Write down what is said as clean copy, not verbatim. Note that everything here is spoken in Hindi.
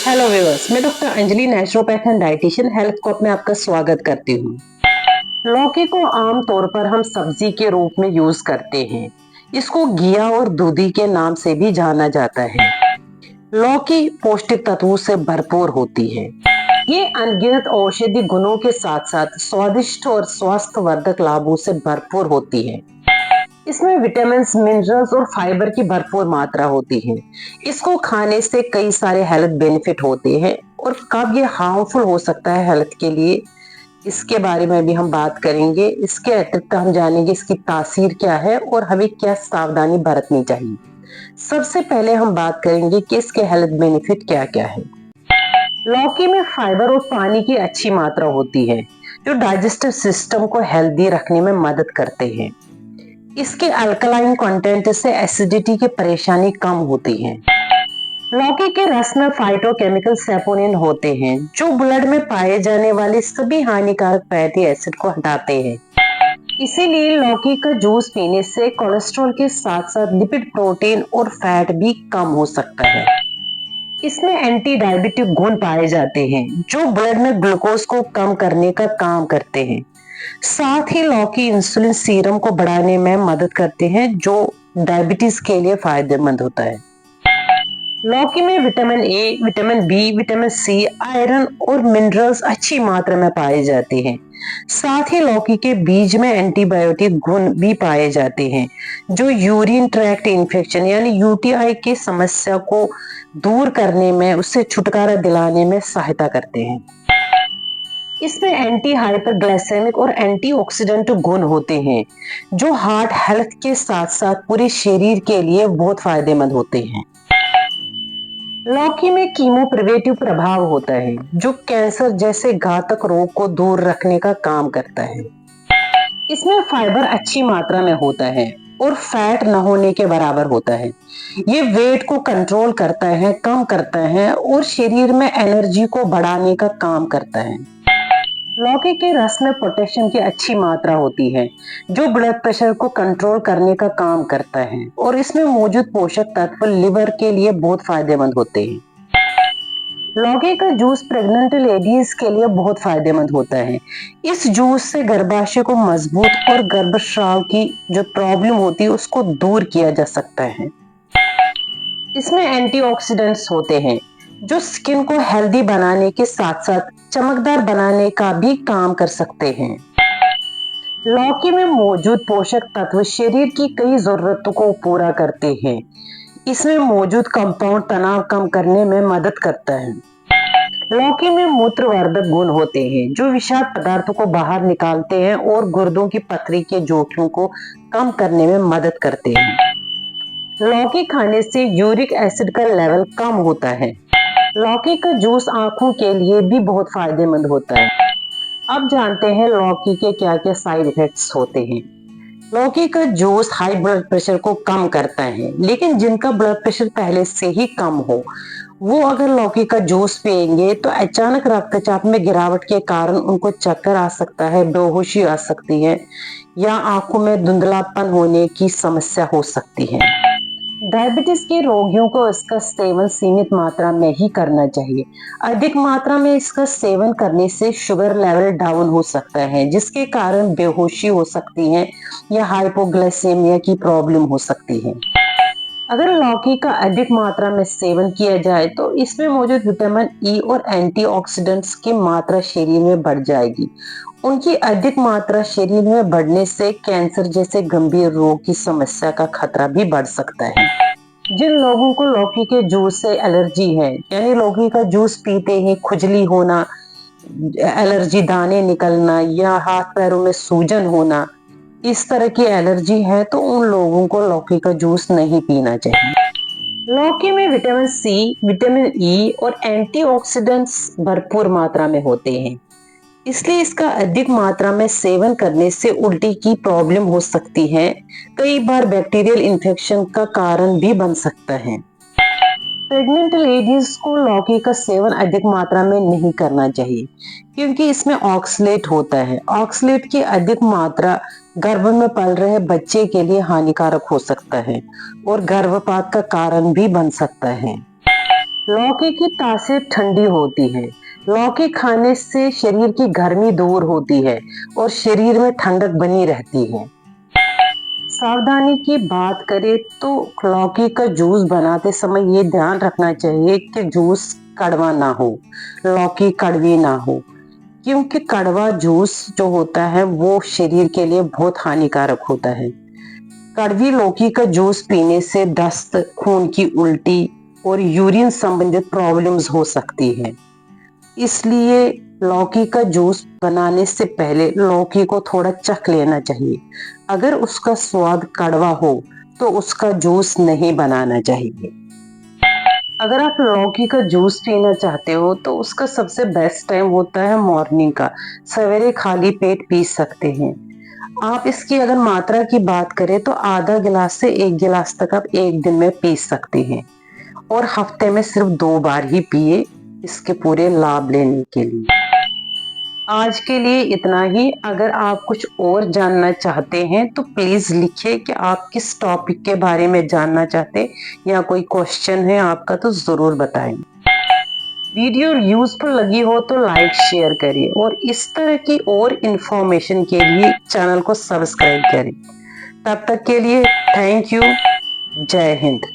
हेलो व्यूअर्स, मैं doctor Anjali, naturopath and dietitian, health cop में आपका स्वागत करती हूँ। लौकी को आमतौर पर हम सब्जी के रूप में यूज करते हैं। इसको घिया और दूधी के नाम से भी जाना जाता है। लौकी पौष्टिक तत्वों से भरपूर होती है। ये अनगिनत औषधि गुणों के साथ साथ स्वादिष्ट और स्वास्थ्यवर्धक लाभों से भरपूर होती है। इसमें विटामिन, मिनरल्स और फाइबर की भरपूर मात्रा होती है। इसको खाने से कई सारे हेल्थ बेनिफिट होते हैं और कब ये हार्मफुल हो सकता है हेल्थ के लिए, इसके बारे में भी हम बात करेंगे। इसके अतिरिक्त हम जानेंगे इसकी तासीर क्या है और हमें क्या सावधानी बरतनी चाहिए। सबसे पहले हम बात करेंगे कि इसके हेल्थ बेनिफिट क्या क्या है। लौकी में फाइबर और पानी की अच्छी मात्रा होती है, जो डाइजेस्टिव सिस्टम को हेल्दी रखने में मदद करते हैं। इसके अल्कलाइन कंटेंट से एसिडिटी की परेशानी कम होती है। लौकी के रस में फाइटोकेमिकल सेपोनिन होते हैं, जो ब्लड में पाए जाने वाले सभी हानिकारक फैटी एसिड को हटाते हैं। इसीलिए लौकी का जूस पीने से कोलेस्ट्रॉल के साथ साथ लिपिड, प्रोटीन और फैट भी कम हो सकता है। इसमें एंटी डायबिटिक गुण पाए जाते हैं, जो ब्लड में ग्लूकोज को कम करने का काम करते हैं। साथ ही लौकी इंसुलिन सीरम को बढ़ाने में मदद करते हैं, जो डायबिटीज के लिए फायदेमंद होता है। लौकी में vitamin A, vitamin B, vitamin C, iron और मिनरल्स अच्छी मात्रा में पाए जाते हैं। साथ ही लौकी के बीज में एंटीबायोटिक गुण भी पाए जाते हैं, जो यूरिन ट्रैक्ट इन्फेक्शन यानी यूटीआई की समस्या को दूर करने में, उससे छुटकारा दिलाने में सहायता करते हैं। इसमें एंटी हाइपरग्लाइसेमिक और एंटीऑक्सीडेंट गुण होते हैं, जो हार्ट हेल्थ के साथ साथ पूरे शरीर के लिए बहुत फायदेमंद होते हैं। लौकी में कीमोप्रिवेंटिव प्रभाव होता है, जो कैंसर जैसे घातक रोग को दूर रखने का काम करता है। इसमें फाइबर अच्छी मात्रा में होता है और फैट न होने के बराबर होता है। ये वेट को कंट्रोल करता है, कम करता है और शरीर में एनर्जी को बढ़ाने का काम करता है। लौकी के रस में पोटेशियम की अच्छी मात्रा होती है, जो ब्लड प्रेशर को कंट्रोल करने का काम करता है और इसमें मौजूद पोषक तत्व लिवर के लिए बहुत फायदेमंद होते हैं। लौकी का जूस प्रेग्नेंट लेडीज के लिए बहुत फायदेमंद होता है। इस जूस से गर्भाशय को मजबूत और गर्भस्राव की जो प्रॉब्लम होती है उसको दूर किया जा सकता है। इसमें एंटीऑक्सीडेंट्स होते हैं, जो स्किन को हेल्दी बनाने के साथ साथ चमकदार बनाने का भी काम कर सकते हैं। लौकी में मौजूद पोषक तत्व शरीर की कई जरूरतों को पूरा करते हैं। इसमें मौजूद कंपाउंड तनाव कम करने में मदद करता है। लौकी में मूत्रवर्धक गुण होते हैं, जो विषाक्त पदार्थों को बाहर निकालते हैं और गुर्दों की पथरी के जोखिम को कम करने में मदद करते हैं। लौकी खाने से यूरिक एसिड का लेवल कम होता है। लौकी का जूस आंखों के लिए भी बहुत फायदेमंद होता है। अब जानते हैं लौकी के क्या क्या साइड इफेक्ट्स होते हैं। लौकी का जूस हाई ब्लड प्रेशर को कम करता है, लेकिन जिनका ब्लड प्रेशर पहले से ही कम हो, वो अगर लौकी का जूस पिएंगे तो अचानक रक्तचाप में गिरावट के कारण उनको चक्कर आ सकता है, बेहोशी आ सकती है या आंखों में धुंधलापन होने की समस्या हो सकती है। डायबिटीज के रोगियों को इसका सेवन सीमित मात्रा में ही करना चाहिए। अधिक मात्रा में इसका सेवन करने से शुगर लेवल डाउन हो सकता है, जिसके कारण बेहोशी हो सकती है या हाइपोग्लाइसेमिया की प्रॉब्लम हो सकती है। अगर लौकी का अधिक मात्रा में सेवन किया जाए तो इसमें मौजूद विटामिन ई और एंटीऑक्सीडेंट्स की मात्रा शरीर में बढ़ जाएगी। उनकी अधिक मात्रा शरीर में बढ़ने से कैंसर जैसे गंभीर रोग की समस्या का खतरा भी बढ़ सकता है। जिन लोगों को लौकी के जूस से एलर्जी है, यानी लौकी का जूस पीते ही खुजली होना, एलर्जी दाने निकलना या हाथ पैरों में सूजन होना, इस तरह की एलर्जी है तो उन लोगों को लौकी का जूस नहीं पीना चाहिए। लौकी में विटामिन सी, विटामिन ई और एंटीऑक्सीडेंट्स भरपूर मात्रा में होते हैं, इसलिए इसका अधिक मात्रा में सेवन करने से उल्टी की प्रॉब्लम हो सकती है। कई बार बैक्टीरियल इन्फेक्शन का कारण भी बन सकता है। प्रेग्नेंट लेडीज को लौकी का सेवन अधिक मात्रा में नहीं करना चाहिए, क्योंकि इसमें ऑक्सलेट होता है। ऑक्सलेट की अधिक मात्रा गर्भ में पल रहे बच्चे के लिए हानिकारक हो सकता है और गर्भपात का कारण भी बन सकता है। लौकी की तासीर ठंडी होती है। लौकी खाने से शरीर की गर्मी दूर होती है और शरीर में ठंडक बनी रहती है। सावधानी की बात करें तो लौकी का जूस बनाते समय ये ध्यान रखना चाहिए कि जूस कड़वा ना हो, लौकी कड़वी ना हो, क्योंकि कड़वा जूस जो होता है वो शरीर के लिए बहुत हानिकारक होता है। कड़वी लौकी का जूस पीने से दस्त, खून की उल्टी और यूरिन संबंधित प्रॉब्लम्स हो सकती है। इसलिए लौकी का जूस बनाने से पहले लौकी को थोड़ा चख लेना चाहिए। अगर उसका स्वाद कड़वा हो तो उसका जूस नहीं बनाना चाहिए। अगर आप लौकी का जूस पीना चाहते हो तो उसका सबसे बेस्ट टाइम होता है मॉर्निंग का। सवेरे खाली पेट पी सकते हैं। आप इसकी अगर मात्रा की बात करें तो आधा गिलास से 1 गिलास तक आप एक दिन में पी सकते हैं और हफ्ते में सिर्फ 2 बार ही पिए इसके पूरे लाभ लेने के लिए। आज के लिए इतना ही। अगर आप कुछ और जानना चाहते हैं तो प्लीज लिखिए कि आप किस टॉपिक के बारे में जानना चाहते हैं या कोई क्वेश्चन है आपका तो जरूर बताएं। वीडियो यूजफुल लगी हो तो लाइक शेयर करिए और इस तरह की और इंफॉर्मेशन के लिए चैनल को सब्सक्राइब करें। तब तक के लिए थैंक यू। जय हिंद।